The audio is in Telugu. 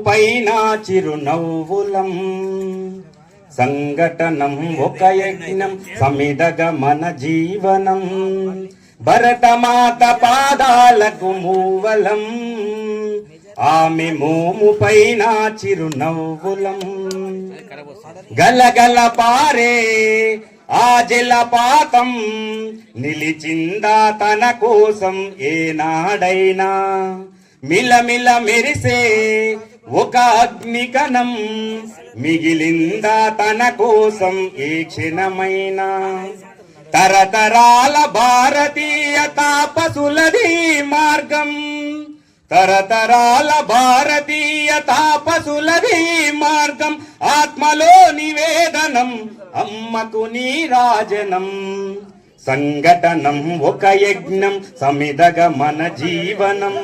పైన చిరునవ్వులం సంఘటనం ఒక యజ్ఞం సమిదగ మన జీవనం భరతమాత పాదాలకు మూవలం ఆమె మోము పైన చిరునవ్వులం గలగల పారే ఆ జలపాతం నిలిచిందా తన కోసం ఏనాడైనా మిలమిల మెరిసే ఒక అగ్నికణం మిగిలిందా తన కోసం ఏ క్షణమైనా తరతరాల భారతీయ తాపసులది మార్గం తరతరాల భారతీయ తాపసులది మార్గం ఆత్మలో నివేదనం అమ్మకు నీరాజనం సంఘటనం ఒక యజ్ఞం సమిదగ మన జీవనం